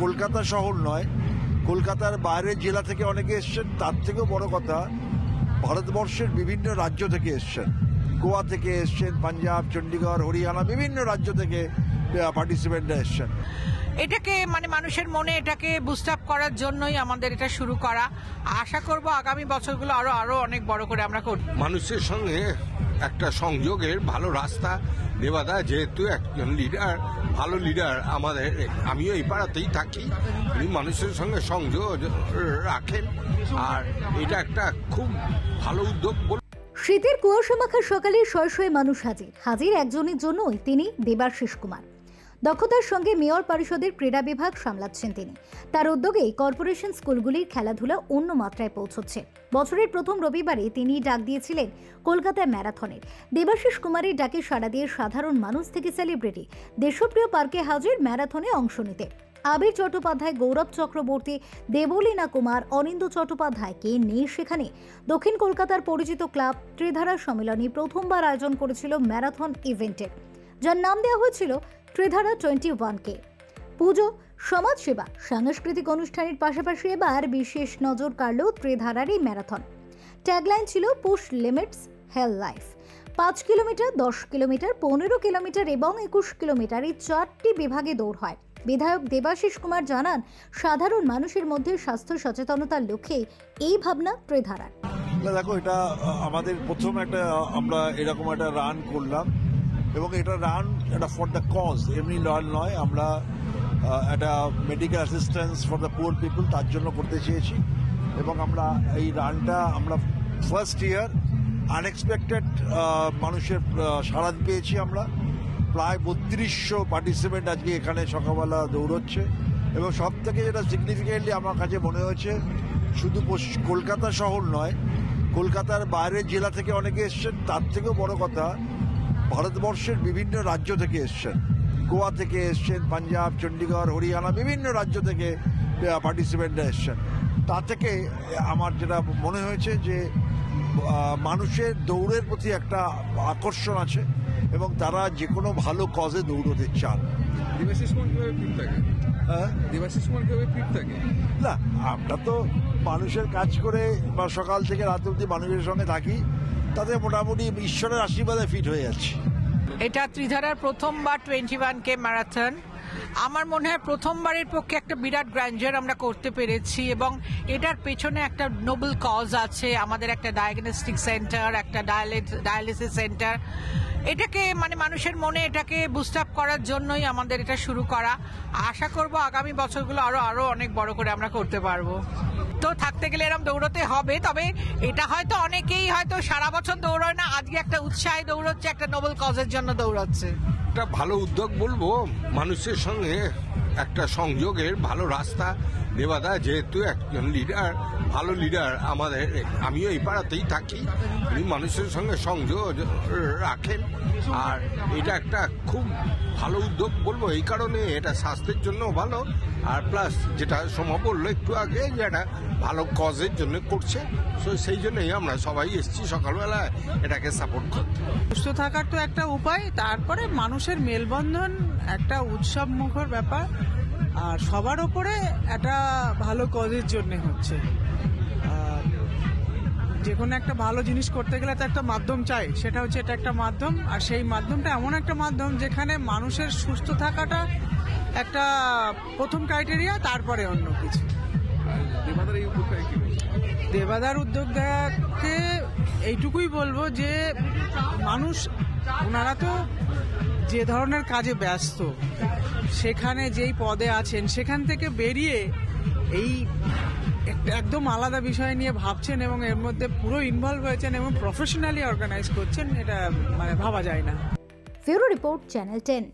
কলকাতা শহর নয়, কলকাতার বাইরের জেলা থেকে অনেকে এসছেন। তার থেকেও বড় কথা, ভারতবর্ষের বিভিন্ন রাজ্য থেকে এসছেন। গোয়া থেকে এসছেন, পাঞ্জাব, চণ্ডীগড়, হরিয়ানা, বিভিন্ন রাজ্য থেকে পার্টিসিপেন্টরা এসছেন। এটাকে মানুষের মনে এটাকে বুস্ট আপ করার জন্যই আমাদের এটা শুরু করা। আশা করব আগামী বছরগুলো আরো অনেক বড় করে আমরা করব। মানুষের সঙ্গে একটা সংযোগের ভালো রাস্তা দেবাদা যেহেতু একজন লিডার, ভালো লিডার আমাদের, আমিও এই পাড়াতেই থাকি, উনি মানুষের সঙ্গে সংযোগ রাখেন, আর এটা একটা খুব ভালো উদ্যোগ। শীতের কুয়াশা মাখা সকালে শয়ে শয়ে মানুষ হাজির একজনের জন্যই, তিনি দেবাশিস কুমার। দক্ষতার সঙ্গে মেয়র পরিষদের ক্রীড়া বিভাগ সামলাচ্ছেন তিনি। তার উদ্যোগেই কর্পোরেশন স্কুলগুলির খেলাধুলা অন্য মাত্রায় পৌঁছচ্ছে। বছরের প্রথম রবিবারে তিনি ডাক দিয়েছিলেন কলকাতায় ম্যারাথনের। দেবাশিস কুমারের ডাকে সাড়া দিয়ে সাধারণ মানুষ থেকে সেলিব্রিটি দেশপ্রিয় পার্কে হাজির ম্যারাথনে অংশ নিতে। আবির চট্টোপাধ্যায়, গৌরব চক্রবর্তী, দেবলীনা কুমার, অনিন্দ্য চট্টোপাধ্যায় কে নিয়ে সেখানে দক্ষিণ কলকাতার পরিচিত ক্লাব ত্রিধারা সম্মেলনী প্রথমবার আয়োজন করেছিল ম্যারাথন ইভেন্টের, যার নাম দেওয়া হয়েছিল ত্রিধারা 21K। পুজো, সমাজসেবা, সাংস্কৃতিক অনুষ্ঠানের পাশাপাশি এবার বিশেষ নজর কাড়ল ত্রিধারার এই ম্যারাথন। ট্যাগলাইন ছিল পুশ লিমিটস হেল লাইফ। 5 কিলোমিটার, 10 কিলোমিটার, 15 কিলোমিটার এবং 21 কিলোমিটার এই 4টি বিভাগে দৌড় হয়। বিধায়ক দেবাশিস কুমার জানান, সাধারণ মানুষের মধ্যে স্বাস্থ্য সচেতনতার লক্ষ্যে এই ভাবনা ত্রিধারার। দেখো, এটা আমাদের প্রথম একটা আমরা এরকম একটা রান করলাম, এবং এটা রান এটা ফর দ্য কজ, এমনি রান নয়। আমরা একটা medical assistance for the poor people, তার জন্য করতে চেয়েছি। এবং আমরা এই রানটা আমরা ফার্স্ট ইয়ার আনএক্সপেক্টেড মানুষের সাড়া পেয়েছি। আমরা প্রায় 3200 পার্টিসিপেন্ট আজকে এখানে সকালবেলা দৌড়চ্ছে। এবং সব থেকে যেটা সিগনিফিকেন্টলি আমার কাছে মনে হয়েছে, শুধু কলকাতা শহর নয়, কলকাতার বাইরের জেলা থেকে অনেকে এসছেন। তার থেকেও বড় কথা, ভারতবর্ষের বিভিন্ন রাজ্য থেকে এসছেন। গোয়া থেকে এসছেন, পাঞ্জাব, চণ্ডীগড়, হরিয়ানা, বিভিন্ন রাজ্য থেকে পার্টিসিপেন্টরা এসছেন। তা থেকে আমার যেটা মনে হয়েছে যে মানুষের দৌড়ের প্রতি একটা আকর্ষণ আছে এবং তারা যে কোনো ভালো কজে দৌড়তে চান। না, আমরা তো মানুষের কাজ করে বা সকাল থেকে রাত অবধি মানুষের সঙ্গে থাকি, তাতে মোটামুটি ঈশ্বরের আশীর্বাদে ফিট হয়ে যাচ্ছে। এটা ত্রিধারার প্রথমবার 21K ম্যারাথন। আমার মনে হয় প্রথমবারের পক্ষে একটা বিরাট গ্র্যান্ডার আমরা করতে পেরেছি, এবং এটার পেছনে একটা নোবেল কজ আছে। আমাদের একটা ডায়াগনস্টিক সেন্টার, একটা ডায়ালিসিস সেন্টার, এটাকে মানুষের মনে এটাকে বুস্ট আপ করার জন্যই আমাদের এটা শুরু করা। আশা করব আগামী বছরগুলো আরো অনেক বড় করে আমরা করতে পারবো। তো থাকতে গেলে এরকম দৌড়তে হবে, তবে এটা হয়তো অনেকেই হয়তো সারা বছর দৌড়ায় না, আজকে একটা উৎসাহে দৌড়চ্ছে, একটা নোবেল কজের জন্য দৌড়াচ্ছে। একটা ভালো উদ্যোগ বলবো, মানুষের সঙ্গে একটা সংযোগের ভালো রাস্তা দেবাদা যেহেতু একজন লিডার, ভালো লিডার আমাদের, আমিও এই পাড়াতেই থাকি, উনি মানুষের সঙ্গে সংযোগ রাখেন, আর এটা একটা খুব ভালো উদ্যোগ বলবো। এই কারণে এটা স্বাস্থ্যের জন্য ভালো, আর প্লাস যেটা সোমা বললো একটু আগে, যে একটা ভালো কজের জন্য করছে। সেই জন্যই আমরা সবাই এসেছি সকালবেলায় এটাকে সাপোর্ট করতে। সুস্থ থাকার তো একটা উপায়, তারপরে মানুষের মেলবন্ধন, একটা উৎসব মুখর ব্যাপার, আর সবার ওপরে একটা ভালো কজের জন্য হচ্ছে। যে কোনো একটা ভালো জিনিস করতে গেলে তো একটা মাধ্যম চাই, সেটা হচ্ছে এটা একটা মাধ্যম, আর সেই মাধ্যমটা এমন একটা মাধ্যম যেখানে মানুষের সুস্থ থাকাটা একটা প্রথম ক্রাইটেরিয়া, তারপরে অন্য কিছু। দেবাদার উদ্যোগটাকে এইটুকুই বলবো যে মানুষ, ওনারা তো যে ধরনের কাজে ব্যস্ত, সেখানে যেই পদে আছেন সেখান থেকে বেরিয়ে এই একদম আলাদা বিষয় নিয়ে ভাবছেন এবং এর মধ্যে পুরো ইনভলভ হয়েছেন এবং প্রফেশনালি অর্গানাইজ করছেন, এটা ভাবা যায় না। Bureau report, channel 10।